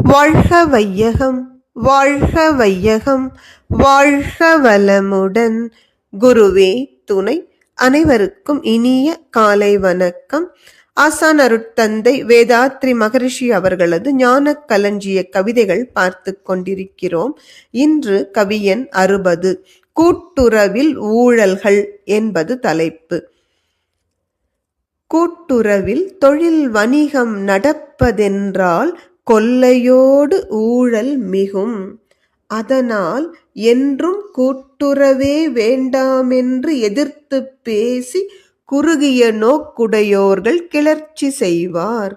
வாழ்க வையகம், வாழ்க வையகம், வாழ்க வளமுடன். குருவே துணை. அனைவருக்கும் இனிய காலை வணக்கம். ஆசான் அருட்தந்தை வேதாத்ரி மகரிஷி அவர்களது ஞான களஞ்சிய கவிதைகள் பார்த்து கொண்டிருக்கிறோம். இன்று கவியன் 60, கூட்டுறவில் ஊழல்கள் என்பது தலைப்பு. கூட்டுறவில் தொழில் வணிகம் நடப்பதென்றால் கொள்ளையோடு ஊழல் மிகும். அதனால் என்றும் கூட்டுறவே வேண்டாமென்று எதிர்த்து பேசி குறுகிய நோக்குடையோர்கள் கிளர்ச்சி செய்வார்.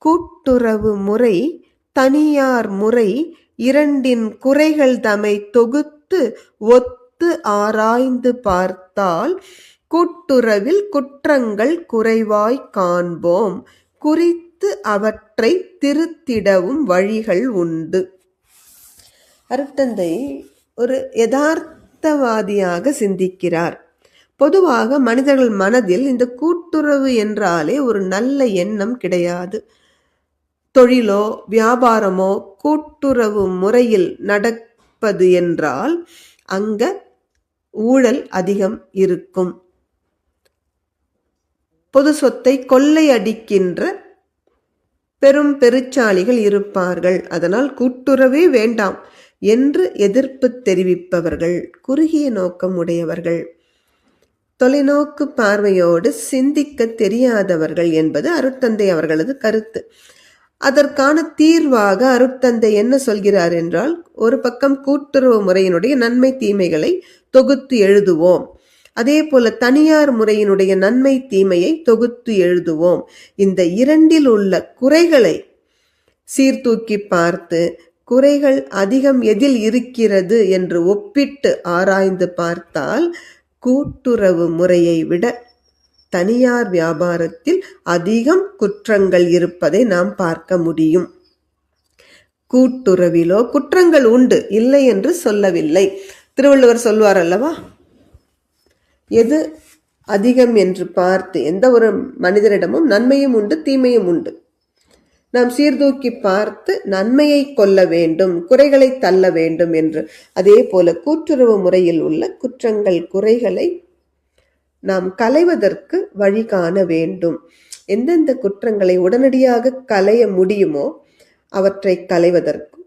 கூட்டுறவு முறை தனியார் முறை இரண்டின் குறைகள் தம்மை தொகுத்து ஒத்து ஆராய்ந்து பார்த்தால் கூட்டுறவில் குற்றங்கள் குறைவாய் காண்போம். குறித்து அவற்றை திருத்திடவும் வழிகள் உண்டு. அருட்தந்தை ஒரு யதார்த்தவாதியாக சிந்திக்கிறார். பொதுவாக மனிதர்கள் மனதில் இந்த கூட்டுறவு என்றாலே ஒரு நல்ல எண்ணம் கிடையாது. தொழிலோ வியாபாரமோ கூட்டுறவு முறையில் நடப்பது என்றால் அங்க ஊழல் அதிகம் இருக்கும். பொது சொத்தை கொள்ளையடிக்கின்ற பெரும் பெருச்சாளிகள் இருப்பார்கள். அதனால் கூட்டுறவே வேண்டாம் என்று எதிர்ப்பு தெரிவிப்பவர்கள் குறுகிய நோக்கம் உடையவர்கள், தொலைநோக்கு பார்வையோடு சிந்திக்க தெரியாதவர்கள் என்பது அருட்தந்தை அவர்களது கருத்து. அதற்கான தீர்வாக அருட்தந்தை என்ன சொல்கிறார் என்றால், ஒரு பக்கம் கூட்டுறவு முறையினுடைய நன்மை தீமைகளை தொகுத்து எழுதுவோம். அதே போல தனியார் முறையினுடைய நன்மை தீமையை தொகுத்து எழுதுவோம். இந்த இரண்டில் உள்ள குறைகளை சீர்தூக்கி பார்த்து குறைகள் அதிகம் எதில் இருக்கிறது என்று ஒப்பிட்டு ஆராய்ந்து பார்த்தால் கூட்டுறவு முறையை விட தனியார் வியாபாரத்தில் அதிகம் குற்றங்கள் இருப்பதை நாம் பார்க்க முடியும். கூட்டுறவிலோ குற்றங்கள் உண்டு, இல்லை என்று சொல்லவில்லை. திருவள்ளுவர் சொல்வார் அல்லவா, எது அதிகம் என்று பார்த்து எந்த ஒரு மனிதரிடமும் நன்மையும் உண்டு தீமையும் உண்டு. நாம் சீர்தூக்கி பார்த்து நன்மையை கொள்ள வேண்டும், குறைகளை தள்ள வேண்டும் என்று. அதே போல கூட்டுறவு முறையில் உள்ள குற்றங்கள் குறைகளை நாம் களைவதற்கு வழி காண வேண்டும். எந்தெந்த குற்றங்களை உடனடியாக களைய முடியுமோ அவற்றை களைவதற்கு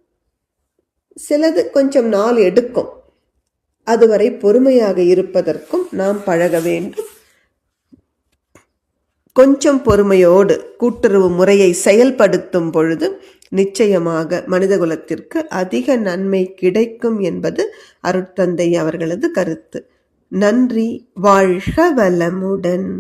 சிலது கொஞ்சம் நாள் எடுக்கும். அதுவரை பொறுமையாக இருப்பதற்கும் நாம் பழக வேண்டும். கொஞ்சம் பொறுமையோடு கூட்டுறவு முறையை செயல்படுத்தும் பொழுது நிச்சயமாக மனிதகுலத்திற்கு அதிக நன்மை கிடைக்கும் என்பது அருட்தந்தை அவர்களது கருத்து. நன்றி. வாழ்க வளமுடன்.